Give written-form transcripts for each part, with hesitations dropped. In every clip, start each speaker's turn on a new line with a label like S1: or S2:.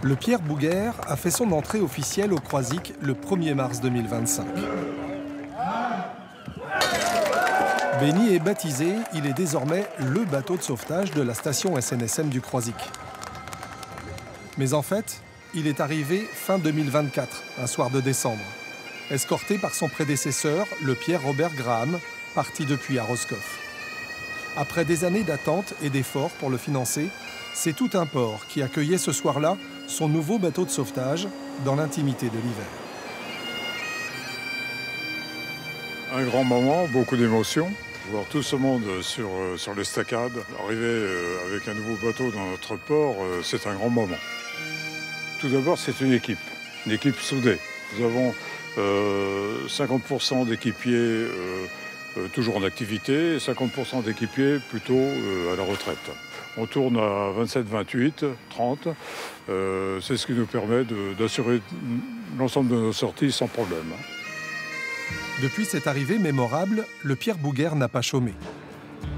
S1: Le Pierre Bouguer a fait son entrée officielle au Croisic le 1er mars 2025. Béni est baptisé, il est désormais le bateau de sauvetage de la station SNSM du Croisic. Mais en fait, il est arrivé fin 2024, un soir de décembre, escorté par son prédécesseur, le Pierre Robert Graham, parti depuis à Roscoff. Après des années d'attente et d'efforts pour le financer, c'est tout un port qui accueillait ce soir-là son nouveau bateau de sauvetage dans l'intimité de l'hiver.
S2: Un grand moment, beaucoup d'émotions. Voir tout ce monde sur l'estacade, arriver avec un nouveau bateau dans notre port, c'est un grand moment. Tout d'abord, c'est une équipe soudée. Nous avons 50% d'équipiers toujours en activité et 50% d'équipiers plutôt à la retraite. On tourne à 27, 28, 30. C'est ce qui nous permet d'assurer l'ensemble de nos sorties sans problème.
S1: Depuis cette arrivée mémorable, le Pierre Bouguer n'a pas chômé.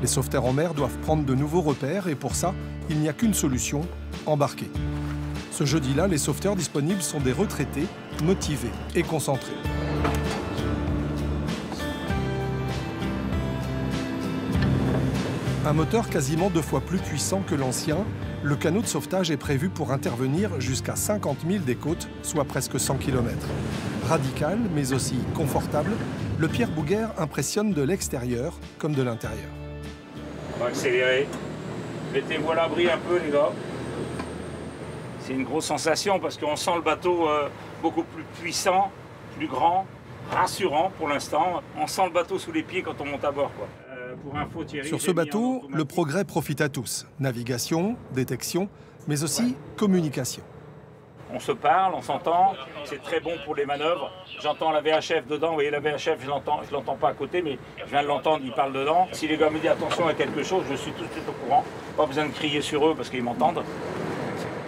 S1: Les sauveteurs en mer doivent prendre de nouveaux repères et pour ça, il n'y a qu'une solution, embarquer. Ce jeudi-là, les sauveteurs disponibles sont des retraités, motivés et concentrés. Un moteur quasiment 2 fois plus puissant que l'ancien, le canot de sauvetage est prévu pour intervenir jusqu'à 50 000 des côtes, soit presque 100 km. Radical, mais aussi confortable, le Pierre Bouguer impressionne de l'extérieur comme de l'intérieur.
S3: On va accélérer. Mettez-vous à l'abri un peu, les gars. C'est une grosse sensation parce qu'on sent le bateau beaucoup plus puissant, plus grand, rassurant pour l'instant. On sent le bateau sous les pieds quand on monte à bord, quoi. Pour info, Thierry,
S1: sur ce bateau, le progrès profite à tous. Navigation, détection, mais aussi communication.
S3: On se parle, on s'entend, c'est très bon pour les manœuvres. J'entends la VHF dedans, vous voyez la VHF, je l'entends pas à côté, mais je viens de l'entendre, il parle dedans. Si les gars me disent attention à quelque chose, je suis tout de suite au courant. Pas besoin de crier sur eux parce qu'ils m'entendent.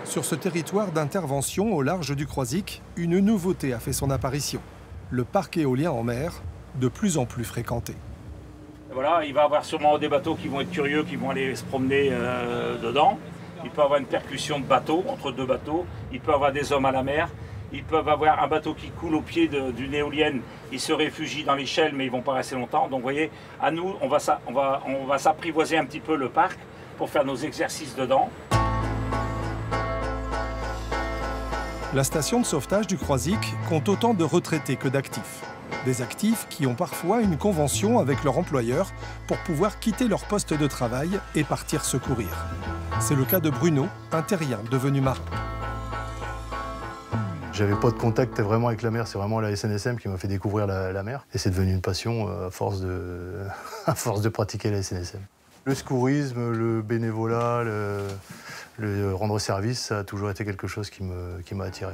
S1: Sur ce territoire d'intervention au large du Croisic, une nouveauté a fait son apparition. Le parc éolien en mer, de plus en plus fréquenté.
S3: Voilà, il va y avoir sûrement des bateaux qui vont être curieux, qui vont aller se promener dedans. Il peut y avoir une percussion de bateaux, entre deux bateaux. Il peut y avoir des hommes à la mer. Ils peuvent avoir un bateau qui coule au pied d'une éolienne. Ils se réfugient dans l'échelle, mais ils ne vont pas rester longtemps. Donc vous voyez, à nous, on va s'apprivoiser un petit peu le parc pour faire nos exercices dedans.
S1: La station de sauvetage du Croisic compte autant de retraités que d'actifs. Des actifs qui ont parfois une convention avec leur employeur pour pouvoir quitter leur poste de travail et partir secourir. C'est le cas de Bruno, un terrien devenu marin.
S4: J'avais pas de contact vraiment avec la mer, c'est vraiment la SNSM qui m'a fait découvrir la mer. Et c'est devenu une passion à force de pratiquer la SNSM. Le secourisme, le bénévolat, le rendre service, ça a toujours été quelque chose qui m'a attiré.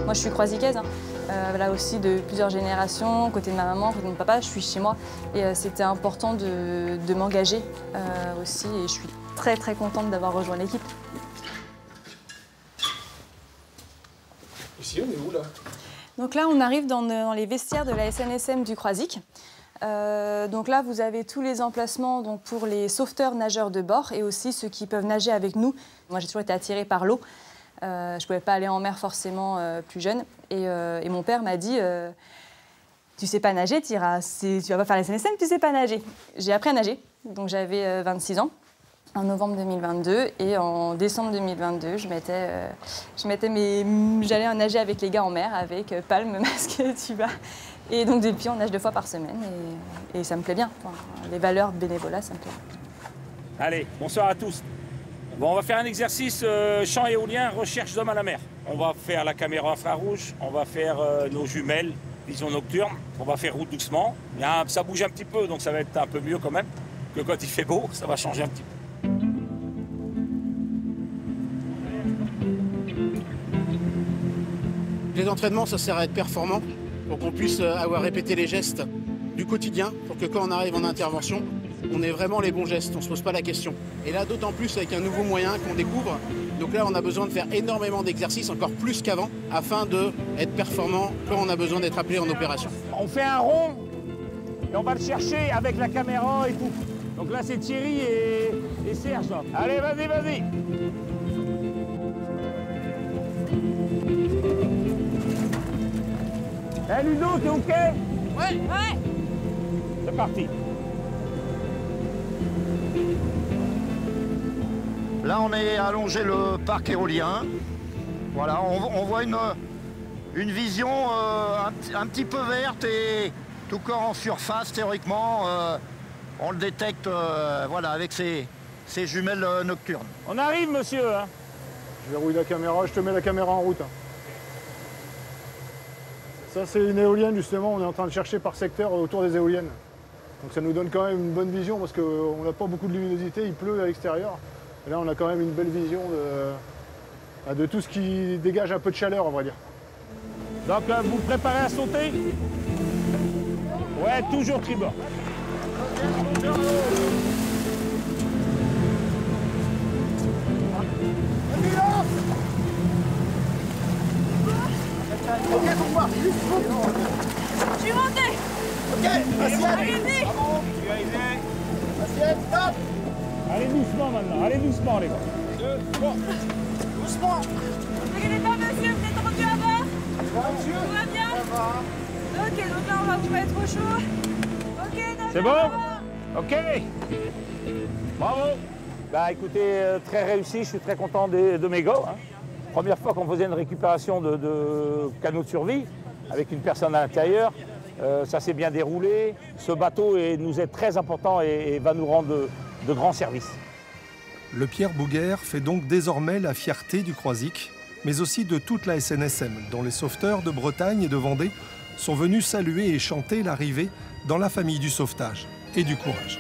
S5: Moi, je suis croisicaise, là aussi de plusieurs générations, côté de ma maman, côté de mon papa, je suis chez moi. Et c'était important de m'engager aussi, et je suis très très contente d'avoir rejoint l'équipe.
S1: Ici, on est où là?
S5: Donc là, on arrive dans les vestiaires de la SNSM du Croisic. Donc là, vous avez tous les emplacements donc, pour les sauveteurs nageurs de bord et aussi ceux qui peuvent nager avec nous. Moi, j'ai toujours été attirée par l'eau. Je ne pouvais pas aller en mer forcément plus jeune. Et mon père m'a dit tu sais pas nager, tu vas pas faire la SNSM, tu sais pas nager. J'ai appris à nager, donc j'avais 26 ans en novembre 2022 et en décembre 2022, j'allais nager avec les gars en mer avec palme, masque, tuba. Et donc depuis, on nage 2 fois par semaine et ça me plaît bien. Enfin, les valeurs de bénévolat, ça me plaît.
S3: Allez, bonsoir à tous. Bon, on va faire un exercice champ éolien, recherche d'hommes à la mer. On va faire la caméra infrarouge, on va faire nos jumelles, vision nocturne. On va faire route doucement. Ça bouge un petit peu, donc ça va être un peu mieux quand même que quand il fait beau. Ça va changer un petit peu.
S6: Les entraînements, ça sert à être performant pour qu'on puisse avoir répété les gestes du quotidien pour que quand on arrive en intervention, on ait vraiment les bons gestes, on ne se pose pas la question. Et là, d'autant plus avec un nouveau moyen qu'on découvre. Donc là, on a besoin de faire énormément d'exercices, encore plus qu'avant, afin d'être performant quand on a besoin d'être appelé en opération.
S3: On fait un rond Et on va le chercher avec la caméra et tout. Donc là, c'est Thierry et Serge. Là. Allez, vas-y, vas-y. Eh Ludo, t'es OK?
S5: Ouais.
S3: C'est parti.
S7: Là, on est allongé le parc éolien. Voilà, on voit une vision un petit peu verte et tout corps en surface, théoriquement. On le détecte voilà, avec ces jumelles nocturnes.
S3: On arrive, monsieur. Hein.
S8: Je verrouille la caméra, je te mets la caméra en route. Ça, c'est une éolienne, justement. On est en train de chercher par secteur autour des éoliennes. Donc ça nous donne quand même une bonne vision parce qu'on n'a pas beaucoup de luminosité, il pleut à l'extérieur. Et là, on a quand même une belle vision de tout ce qui dégage un peu de chaleur, on va dire.
S3: Donc, vous vous préparez à sauter? Ouais, toujours tribord.
S7: Ok, pour moi.
S5: Je suis montée.
S7: Ok, assiette.
S5: Allez-y.
S7: Assiette, stop.
S3: Allez doucement maintenant, allez doucement les gars.
S7: 2, 3. Doucement.
S5: Regardez pas, monsieur, vous êtes rendu à bord? Tout va bien? Ok, donc là, on va vous mettre au chaud. Ok, d'accord.
S3: C'est bon? Ok. Bravo. Bah écoutez, très réussi, je suis très content de mes gars. Hein. Première fois qu'on faisait une récupération de canot de survie avec une personne à l'intérieur. Ça s'est bien déroulé. Ce bateau nous est très important et va nous rendre de grands services.
S1: Le Pierre Bouguer fait donc désormais la fierté du Croisic, mais aussi de toute la SNSM, dont les sauveteurs de Bretagne et de Vendée sont venus saluer et chanter l'arrivée dans la famille du sauvetage et du courage.